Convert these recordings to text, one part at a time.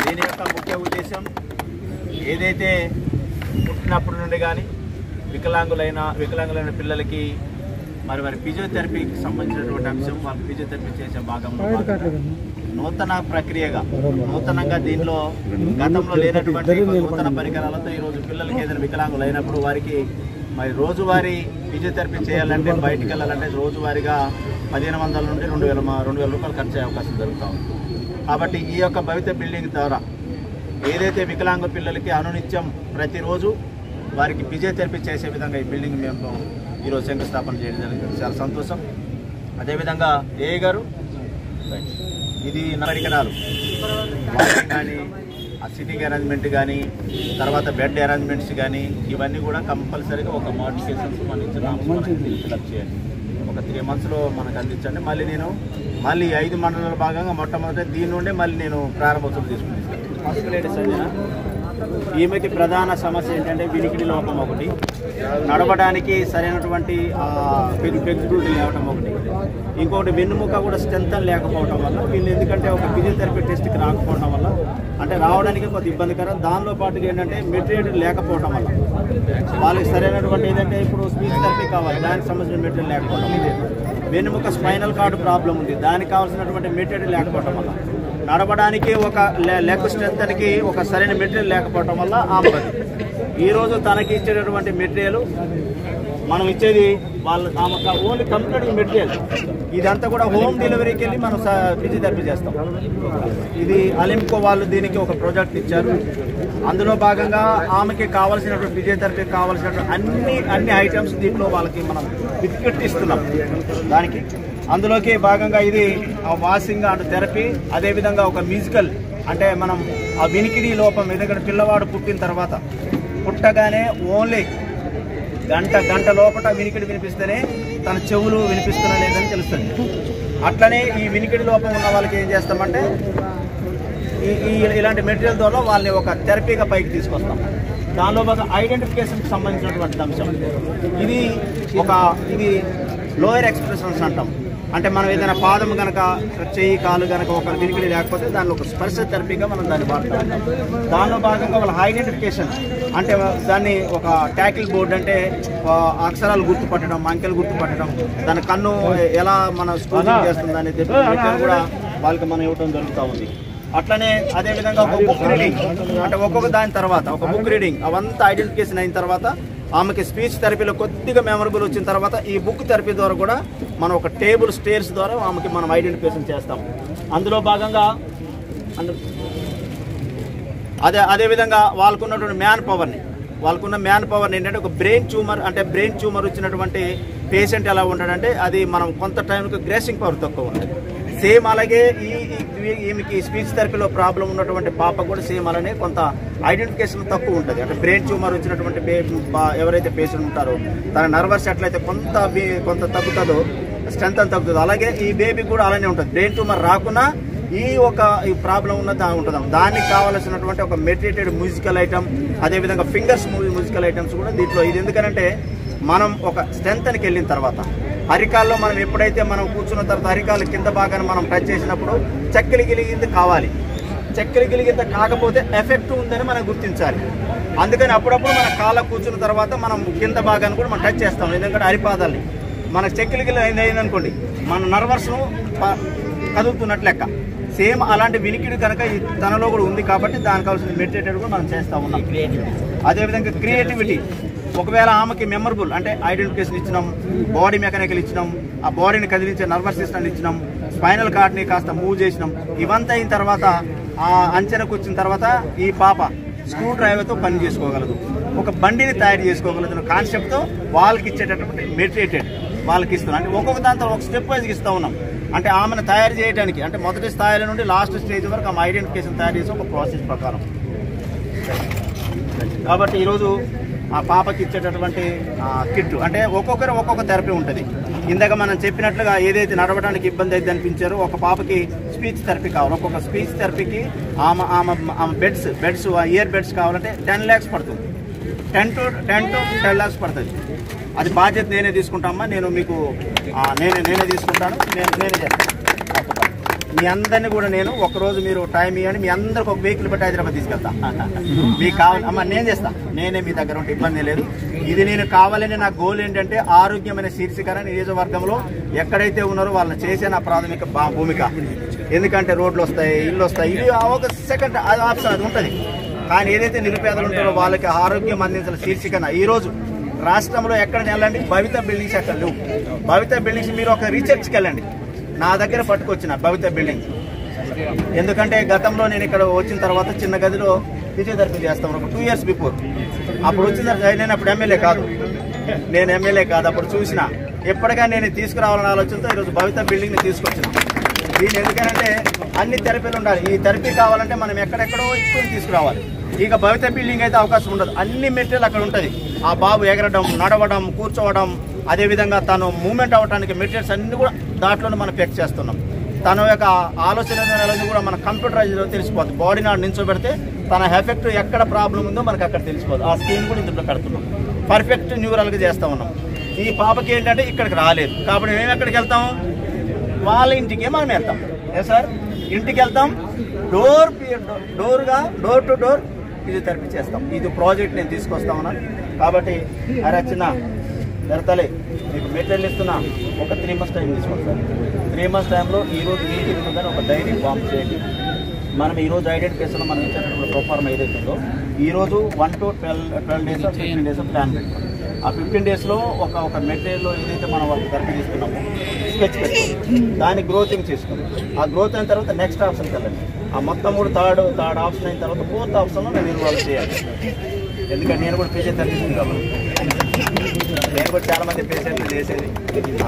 దీని యొక్క ముఖ్య ఉద్దేశం ఏదైతే పుట్టినప్పటి నుండి కానీ వికలాంగులైన పిల్లలకి మరి ఫిజియోథెరపీకి సంబంధించినటువంటి అంశం వాళ్ళు ఫిజియోథెరపీ చేసే భాగంలో నూతన ప్రక్రియగా నూతనంగా దీనిలో గతంలో లేనటువంటి నూతన పరికరాలతో ఈరోజు పిల్లలకి ఏదైనా వికలాంగులు అయినప్పుడు వారికి మరి రోజువారీ ఫిజియోథెరపీ చేయాలంటే బయటికి వెళ్ళాలంటే రోజువారీగా 1500 నుండి 2000 రూపాయలు ఖర్చు అయ్యే అవకాశం జరుగుతూ ఉంది. కాబట్టి ఈ యొక్క భవిత బిల్డింగ్ ద్వారా ఏదైతే వికలాంగ పిల్లలకి అనునిత్యం ప్రతిరోజు వారికి ఫిజియోథెరపీ చేసే విధంగా ఈ బిల్డింగ్ మేము ఈరోజు శంకుస్థాపన చేయడం జరిగింది. చాలా సంతోషం. అదేవిధంగా ఏ గారు ఇది పరికరాలు కానీ ఆ సిట్టింగ్ అరేంజ్మెంట్ కానీ తర్వాత బెడ్ అరేంజ్మెంట్స్ కానీ ఇవన్నీ కూడా కంపల్సరీగా ఒక మోడిఫికేషన్స్ మనం ఇచ్చిన ఫిల్అప్ చేయాలి. ఒక 3 monthsలో మనకు అందించండి. మళ్ళీ 5 మండలాల భాగంగా మొట్టమొదటి దీని నుండే మళ్ళీ నేను ప్రారంభోత్సవం తీసుకుని ఫస్ట్ లేడీ సంజన ఈమెకి ప్రధాన సమస్య ఏంటంటే వినికిడి లోపం ఒకటి, నడవడానికి సరైనటువంటి ఫ్లెక్సిబిలిటీ లేవటం ఒకటి, ఇంకొకటి వెన్నుముక కూడా స్ట్రెంత్ లేకపోవడం వల్ల వీళ్ళు ఎందుకంటే ఒక ఫిజియోథెరపీ టెస్ట్కి రాకపోవడం వల్ల అంటే రావడానికి కొద్ది ఇబ్బందికరం. దానిలో పాటుగా ఏంటంటే మెటీరియల్ లేకపోవడం వల్ల వాళ్ళకి సరైనటువంటి ఏదంటే ఇప్పుడు స్పీచ్ థెరపీ కావాలి, దానికి సంబంధించిన మెటీరియల్ లేకపోవడం, వెన్నుముక స్పైనల్ కార్డు ప్రాబ్లం ఉంది, దానికి కావాల్సినటువంటి మెటీరియల్ లేకపోవడం వల్ల, నడవడానికి ఒక లెగ్ స్ట్రెంత్కి ఒక సరైన మెటీరియల్ లేకపోవడం వల్ల ఆమె ఈరోజు తనకి ఇచ్చేటటువంటి మెటీరియల్ మనం ఇచ్చేది ఆమె ఓన్లీ కంప్లీట్ మెటీరియల్ ఇదంతా కూడా హోమ్ డెలివరీకి వెళ్ళి మనం ఫిజియోథెరపీ చేస్తాం. ఇది అలింకో వాళ్ళు దీనికి ఒక ప్రాజెక్ట్ ఇచ్చారు. అందులో భాగంగా ఆమెకి కావాల్సినటువంటి ఫిజియోథెరపీకి కావాల్సినటువంటి అన్ని ఐటమ్స్ దీంట్లో వాళ్ళకి మనం ఇస్తున్నాం. దానికి అందులోకి భాగంగా ఇది వాషింగ్ అండ్ థెరపీ, అదేవిధంగా ఒక మ్యూజికల్ అంటే మనం ఆ వినికిడి లోపం ఎందుకంటే పిల్లవాడు పుట్టిన తర్వాత పుట్టగానే ఓన్లీ గంట లోపల వినికిడి వినిపిస్తేనే తన చెవులు వినిపిస్తున్నా లేదని తెలుస్తుంది. అట్లనే ఈ వినికిడి లోపం ఉన్న వాళ్ళకి ఏం చేస్తామంటే ఇలాంటి మెటీరియల్ ద్వారా వాళ్ళని ఒక థెరపీగా పైకి తీసుకొస్తాం. దానిలో ఒక ఐడెంటిఫికేషన్కి సంబంధించినటువంటి అంశం ఇది లోయర్ ఎక్స్ప్రెషన్స్ అంటాం. అంటే మనం ఏదైనా పాదం కనుక చెయ్యి కాలు కనుక ఒక వినికిడి లేకపోతే దానిలో ఒక స్పర్శ థెరపీగా మనం దాన్ని వాడతాం. దానిలో భాగంగా వాళ్ళ ఐడెంటిఫికేషన్ అంటే దాన్ని ఒక ట్యాకిల్ బోర్డ్ అంటే అక్షరాలు గుర్తుపట్టడం, అంకెలు గుర్తుపట్టడం, దాని కన్ను ఎలా మన స్కోరింగ్ చేస్తుంది అనేది కూడా వాళ్ళకి మనం ఇవ్వడం జరుగుతూ ఉంది. అట్లనే అదేవిధంగా ఒక బుక్ రీడింగ్ అంటే ఒక్కొక్క దాని తర్వాత ఒక బుక్ రీడింగ్ అవంతా ఐడెంటిఫికేషన్ అయిన తర్వాత ఆమెకి స్పీచ్ థెరపీలో కొద్దిగా మెమరబుల్ వచ్చిన తర్వాత ఈ బుక్ థెరపీ ద్వారా కూడా మనం ఒక టేబుల్ స్టేర్స్ ద్వారా ఆమెకి మనం ఐడెంటిఫికేషన్ చేస్తాం. అందులో భాగంగా అదేవిధంగా వాళ్ళకున్నటువంటి వాళ్ళకున్న మ్యాన్ పవర్ని ఏంటంటే ఒక బ్రెయిన్ ట్యూమర్ వచ్చినటువంటి పేషెంట్ ఎలా ఉంటాడంటే అది మనం కొంత టైంకి గ్రేసింగ్ పవర్ తక్కువ ఉంటుంది. సేమ్ అలాగే ఈమెకి స్పీచ్ థెరపీలో ప్రాబ్లం ఉన్నటువంటి పాప కూడా సేమ్ అలానే కొంత ఐడెంటిఫికేషన్ తక్కువ ఉంటుంది. అంటే బ్రెయిన్ ట్యూమర్ వచ్చినటువంటి ఎవరైతే పేషెంట్ ఉంటారో తన నర్వస్ ఎట్లయితే కొంత తగ్గుతుందో స్ట్రెంత్ అని తగ్గుతుంది, అలాగే ఈ బేబీ కూడా అలానే ఉంటుంది. బ్రెయిన్ ట్యూమర్ రాకుండా ఈ ప్రాబ్లం ఉన్నది ఉంటుంది. దానికి కావాల్సినటువంటి ఒక మెడిటేటెడ్ మ్యూజికల్ ఐటమ్, అదేవిధంగా ఫింగర్స్ మ్యూజికల్ ఐటమ్స్ కూడా దీంట్లో. ఇది ఎందుకంటే మనం ఒక స్ట్రెంత్కి వెళ్ళిన తర్వాత అరికాల్లో మనం ఎప్పుడైతే మనం కూర్చున్న తర్వాత అరికాలు కింద భాగాన్ని మనం టచ్ చేసినప్పుడు చెక్కలు గిలిగింది కావాలి, చెక్కలు గిలిగింత కాకపోతే ఎఫెక్ట్ ఉందని మనం గుర్తించాలి. అందుకని అప్పుడప్పుడు మన కాళ్ళ కూర్చున్న తర్వాత మనం కింద భాగాన్ని కూడా మనం టచ్ చేస్తాం. ఎందుకంటే అరిపాదాలని మన చెక్కలు గిలి అయిందనుకోండి మన నర్వస్ను కదులుతున్నట్లు లెక్క. సేమ్ అలాంటి వినికిడి కనుక తనలో కూడా ఉంది కాబట్టి దానికి కావాల్సిన మెడిటేటెడ్ కూడా మనం చేస్తూ ఉన్నాం. అదేవిధంగా క్రియేటివిటీ, ఒకవేళ ఆమెకి మెమరబుల్ అంటే ఐడెంటిఫికేషన్ ఇచ్చినాం, బాడీ మెకానికల్ ఇచ్చినాం, ఆ బాడీని కదిలించే నర్వస్ సిస్టమ్ ఇచ్చినాం, స్పైనల్ కార్డ్ని కాస్త మూవ్ చేసినాం. ఇవంతా అయిన తర్వాత ఆ అంచనకు వచ్చిన తర్వాత ఈ పాప స్క్రూ డ్రైవర్తో పని చేసుకోగలదు, ఒక బండిని తయారు చేసుకోగలదు కాన్సెప్ట్తో వాళ్ళకి ఇచ్చేటటువంటి మెడిటేటెడ్ వాళ్ళకి ఇస్తున్నాం. అంటే ఒక్కొక్క దాంతో ఒక స్టెప్ వైజ్గా ఇస్తూ ఉన్నాం. అంటే ఆమెను తయారు చేయడానికి అంటే మొదటి స్థాయిలో నుండి లాస్ట్ స్టేజ్ వరకు ఆమె ఐడెంటిఫికేషన్ తయారు చేసే ఒక ప్రాసెస్ ప్రకారం. కాబట్టి ఈరోజు ఆ పాపకి ఇచ్చేటటువంటి కిట్ అంటే ఒక్కొక్క థెరపీ ఉంటుంది. ఇందాక మనం చెప్పినట్లుగా ఏదైతే నడవడానికి ఇబ్బంది అయితే అనిపించారో ఒక పాపకి స్పీచ్ థెరపీ కావాలి. ఒక్కొక్క స్పీచ్ థెరపీకి ఆమె బెడ్స్ ఇయర్ బెడ్స్ కావాలంటే 10 lakhs పడుతుంది. 10 to 12 lakhs పడుతుంది. అది బాధ్యత నేనే తీసుకుంటామా, నేను మీకు నేనే తీసుకుంటాను, నేనే చేస్తాను. మీ అందరినీ కూడా నేను ఒకరోజు మీరు టైం ఇవ్వండి, మీ అందరికి ఒక వెహికల్ పెట్టి హైదరాబాద్ తీసుకెళ్తా. మీకు కావాలి అమ్మ, నేను చేస్తా, నేనే మీ దగ్గర ఉంటే ఇబ్బంది లేదు. ఇది నేను కావాలని నా గోల్ ఏంటంటే ఆరోగ్యమైన శీర్షికర నియోజకవర్గంలో ఎక్కడైతే ఉన్నారో వాళ్ళని చేసే నా ప్రాథమిక భూమిక. ఎందుకంటే రోడ్లు వస్తాయి, ఇల్లు వస్తాయి, ఇది ఒక సెకండ్ ఆప్షన్ అది ఉంటుంది. కానీ ఏదైతే నిరుపేదలు ఉంటారో వాళ్ళకి ఆరోగ్యం అందించిన శీర్షికన ఈరోజు రాష్ట్రంలో ఎక్కడ వెళ్ళండి, భవిత బిల్డింగ్స్ ఎక్కడ లేవు. భవిత బిల్డింగ్స్ మీరు ఒక రీసెర్చ్కి వెళ్ళండి, నా దగ్గర పట్టుకొచ్చిన భవిత బిల్డింగ్స్. ఎందుకంటే గతంలో నేను ఇక్కడ వచ్చిన తర్వాత చిన్న గదిలో ఫిజియోథెరపీ చేస్తాను ఒక 2 years బిఫోర్. అప్పుడు వచ్చిన నేను అప్పుడు ఎమ్మెల్యే కాదు, అప్పుడు చూసిన ఎప్పటిగా నేను తీసుకురావాలని ఆలోచనతో ఈరోజు భవిత బిల్డింగ్ని తీసుకొచ్చిన. దీని ఎందుకంటే అన్ని థెరపీలు ఉండాలి. ఈ థెరపీ కావాలంటే మనం ఎక్కడెక్కడో ఎక్కువ తీసుకురావాలి. ఇక భవిత బిల్డింగ్ అయితే అవకాశం ఉండదు, అన్ని మెటీరియల్ అక్కడ ఉంటుంది. ఆ బాబు ఎగరడం, నడవడం, కూర్చోవడం, అదేవిధంగా తను మూమెంట్ అవ్వడానికి మెటీరియల్స్ అన్ని కూడా దాంట్లోనే మనం చెక్ చేస్తున్నాం. తన యొక్క ఆలోచన కూడా మన కంప్యూటరైజ్లో తెలిసిపోతుంది. బాడీని నిల్చోబెడితే తన ఎఫెక్ట్ ఎక్కడ ప్రాబ్లం ఉందో మనకు అక్కడ తెలిసిపోతుంది. ఆ స్క్రీన్ కూడా ఇందులో పెడుతున్నాం, పర్ఫెక్ట్ న్యూరల్గా చేస్తూ ఉన్నాం. ఈ పాపకి ఏంటంటే ఇక్కడికి రాలేదు కాబట్టి మేము ఎక్కడికి వెళ్తాం, వాళ్ళ ఇంటికే మనం వెళ్తాం. సార్ ఇంటికి వెళ్తాం, డోర్ టు డోర్ ఫిజియోథెరపీ చేస్తాం. ఇది ప్రాజెక్ట్ నేను తీసుకొస్తా ఉన్నాను. కాబట్టి అరే చిన్న జరతలే మీకు మెటీరియల్ ఇస్తున్నా, ఒక 3 months టైం తీసుకొస్తాను. 3 months టైంలో ఈరోజు మీటింగ్ ఉందని ఒక డైరీ ఫామ్ చేయండి. మనం ఈరోజు ఐడెంటిఫికేషన్లో మనం ఇచ్చేటప్పుడు ప్రొఫార్మ్ ఏదైతే ఉందో ఈరోజు 1 to 12 days 15 days ప్లాన్ పెట్టుకోండి. ఆ 15 daysలో ఒక మెటీరియల్లో ఏదైతే మనం వాళ్ళకి థెరపీ తీసుకున్నామో స్కెచ్ పెట్టుకోండి, దాన్ని గ్రోతింగ్ చేసుకోండి. ఆ గ్రోత్ అయిన తర్వాత నెక్స్ట్ ఆప్షన్కి వెళ్ళండి. ఆ మొత్తం కూడా థర్డ్ ఆప్షన్ అయిన తర్వాత 4th ఆప్షన్లో నేను ఇన్వాల్వ్ చేయాలి. ఎందుకంటే నేను కూడా ఫిజియోథెరపిస్ట్ కాబట్టి, నేను కూడా చాలా మంది పేషెంట్లు చేసేది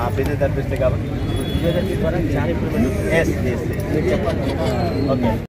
ఆ ఫిజియోథెరపిస్ట్ కాబట్టి ఫిజియోథెరపీ ద్వారా చాలా ఇంప్రూవ్మెంట్. ఓకే.